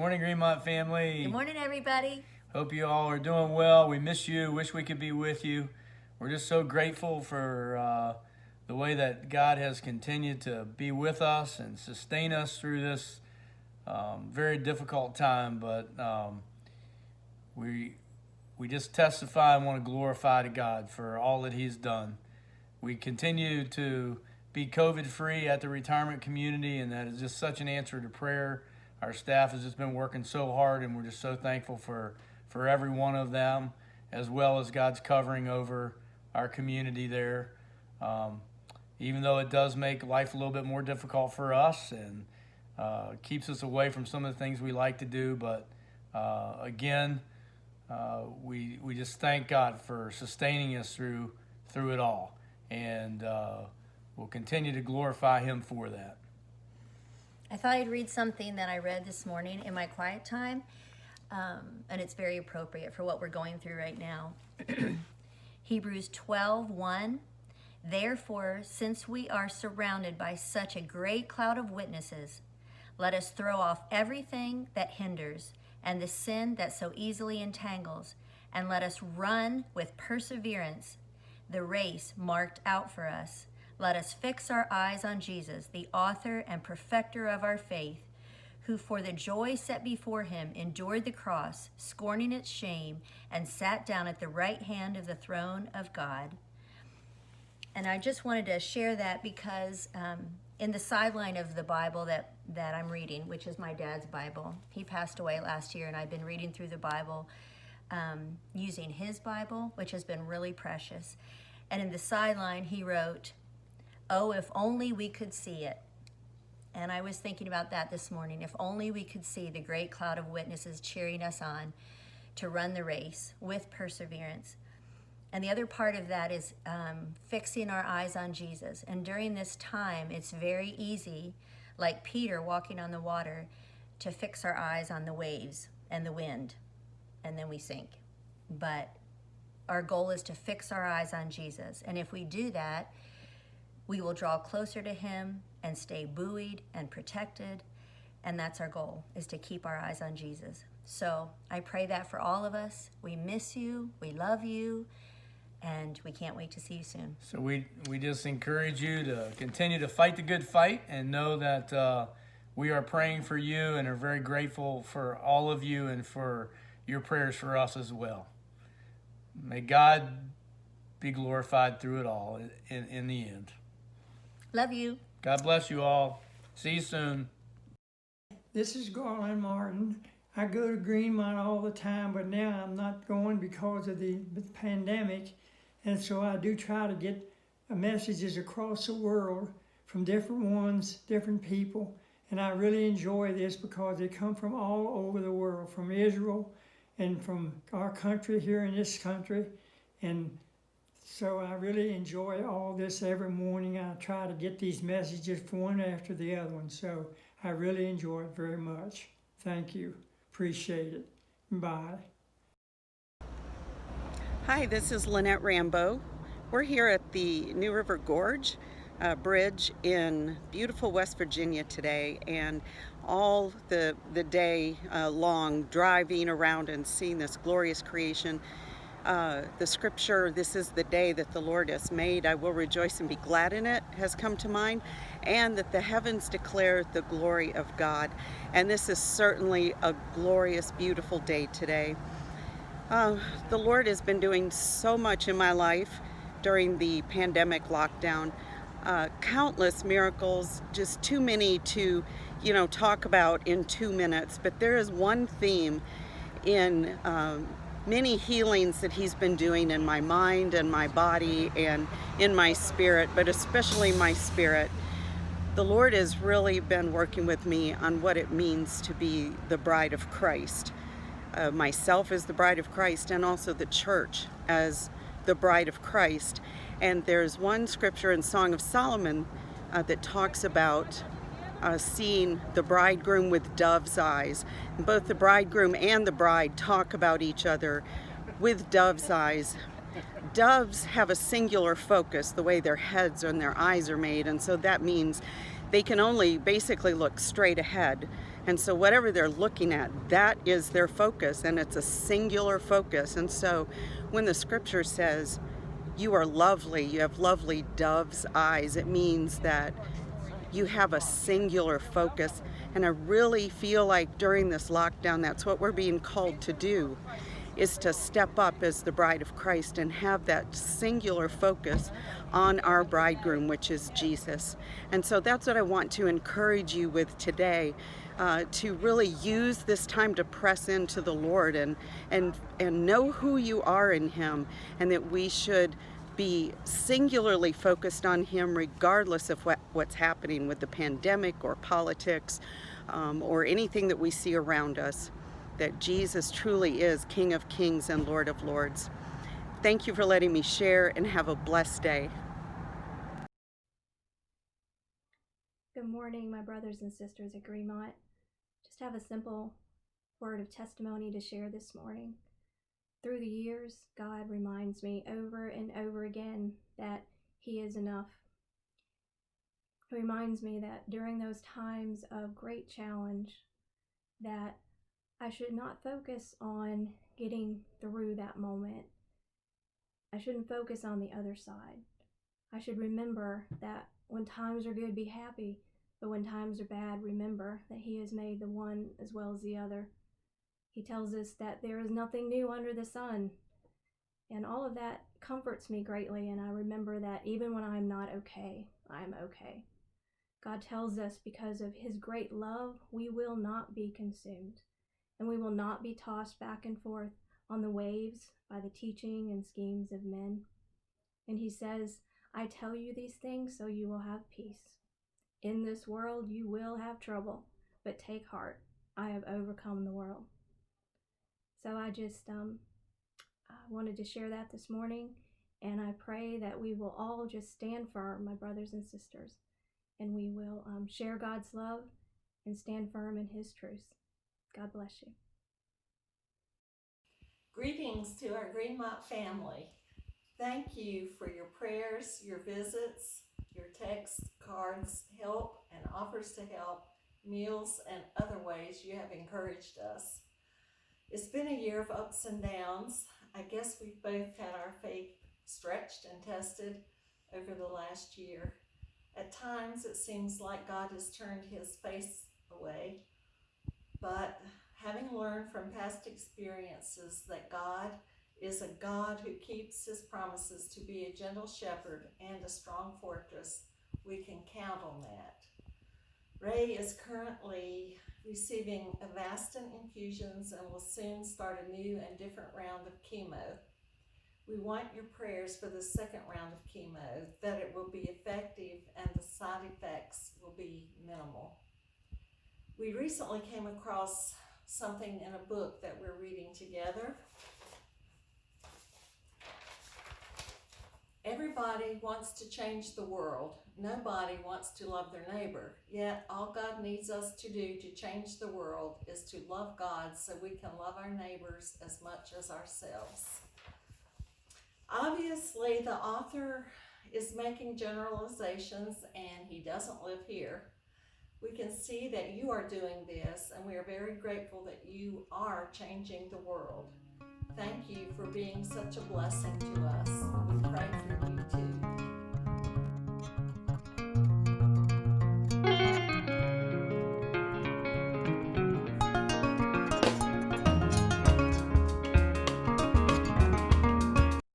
morning, Greenmonte family. Good morning, everybody. Hope you all are doing well. We miss you. Wish we could be with you. We're just so grateful for the way that God has continued to be with us and sustain us through this very difficult time. But we just testify and want to glorify to God for all that He's done. We continue to be COVID-free at the retirement community, and that is just such an answer to prayer. Our staff has just been working so hard, and we're just so thankful for every one of them, as well as God's covering over our community there. Even though it does make life a little bit more difficult for us and keeps us away from some of the things we like to do, but again, we just thank God for sustaining us through it all, and we'll continue to glorify Him for that. I thought I'd read something that I read this morning in my quiet time, and it's very appropriate for what we're going through right now. Hebrews 12:1. Therefore, since we are surrounded by such a great cloud of witnesses, let us throw off everything that hinders and the sin that so easily entangles, and let us run with perseverance the race marked out for us. Let us fix our eyes on Jesus, the author and perfecter of our faith, who for the joy set before him endured the cross, scorning its shame, and sat down at the right hand of the throne of God. And I just wanted to share that because in the sideline of the Bible that I'm reading, which is my dad's Bible, he passed away last year, and I've been reading through the Bible using his Bible, which has been really precious. And in the sideline, he wrote, "Oh, if only we could see it." And I was thinking about that this morning. If only we could see the great cloud of witnesses cheering us on to run the race with perseverance. And the other part of that is fixing our eyes on Jesus. And during this time, it's very easy, like Peter walking on the water, to fix our eyes on the waves and the wind, and then we sink. But our goal is to fix our eyes on Jesus. And if we do that, we will draw closer to Him and stay buoyed and protected. And that's our goal, is to keep our eyes on Jesus. So I pray that for all of us. We miss you. We love you. And we can't wait to see you soon. So we just encourage you to continue to fight the good fight and know that we are praying for you and are very grateful for all of you and for your prayers for us as well. May God be glorified through it all in the end. Love you. God bless you all. See you soon. This is Garland Martin. I go to Greenmonte all the time, but now I'm not going because of the pandemic. And so I do try to get messages across the world from different ones, different people. And I really enjoy this because they come from all over the world, from Israel and from our country here in this country. And so I really enjoy all this every morning. I try to get these messages one after the other one. So I really enjoy it very much. Thank you. Appreciate it. Bye. Hi, this is Lynette Rambo. We're here at the New River Gorge Bridge in beautiful West Virginia today, and all the day long driving around and seeing this glorious creation. The scripture, "This is the day that the Lord has made, I will rejoice and be glad in it," has come to mind, and that the heavens declare the glory of God. And this is certainly a glorious, beautiful day today. The Lord has been doing so much in my life during the pandemic lockdown. Countless miracles, just too many to, talk about in 2 minutes. But there is one theme in many healings that He's been doing in my mind and my body and in my spirit, but especially my spirit. The Lord has really been working with me on what it means to be the bride of Christ. Myself as the bride of Christ, and also the church as the bride of Christ. And there's one scripture in Song of Solomon that talks about seeing the bridegroom with dove's eyes. And both the bridegroom and the bride talk about each other with dove's eyes. Doves have a singular focus, the way their heads and their eyes are made, and so that means they can only basically look straight ahead. And so whatever they're looking at, that is their focus, and it's a singular focus. And so when the scripture says, you are lovely, you have lovely dove's eyes, it means that you have a singular focus. And I really feel like during this lockdown, that's what we're being called to do, is to step up as the bride of Christ and have that singular focus on our bridegroom, which is Jesus. And so that's what I want to encourage you with today, to really use this time to press into the Lord and know who you are in Him, and that we should be singularly focused on Him regardless of what's happening with the pandemic or politics, or anything that we see around us, that Jesus truly is King of Kings and Lord of Lords. Thank you for letting me share, and have a blessed day. Good morning, my brothers and sisters at Greenmonte. Just have a simple word of testimony to share this morning. Through the years, God reminds me over and over again that He is enough. He reminds me that during those times of great challenge, that I should not focus on getting through that moment. I shouldn't focus on the other side. I should remember that when times are good, be happy, but when times are bad, remember that He has made the one as well as the other. He tells us that there is nothing new under the sun, and all of that comforts me greatly, and I remember that even when I'm not okay, I'm okay. God tells us because of His great love, we will not be consumed, and we will not be tossed back and forth on the waves by the teaching and schemes of men. And He says, I tell you these things so you will have peace. In this world you will have trouble, but take heart, I have overcome the world. So I just wanted to share that this morning, and I pray that we will all just stand firm, my brothers and sisters, and we will share God's love and stand firm in His truth. God bless you. Greetings to our Greenmonte family. Thank you for your prayers, your visits, your texts, cards, help, and offers to help, meals, and other ways you have encouraged us. It's been a year of ups and downs. I guess we've both had our faith stretched and tested over the last year. At times it seems like God has turned His face away, but having learned from past experiences that God is a God who keeps His promises to be a gentle shepherd and a strong fortress, we can count on that. Ray is currently receiving Avastin infusions and will soon start a new and different round of chemo. We want your prayers for the second round of chemo, that it will be effective and the side effects will be minimal. We recently came across something in a book that we're reading together. Everybody wants to change the world. Nobody wants to love their neighbor. Yet all God needs us to do to change the world is to love God so we can love our neighbors as much as ourselves. Obviously, the author is making generalizations, and he doesn't live here. We can see that you are doing this, and we are very grateful that you are changing the world. Thank you for being such a blessing to us. We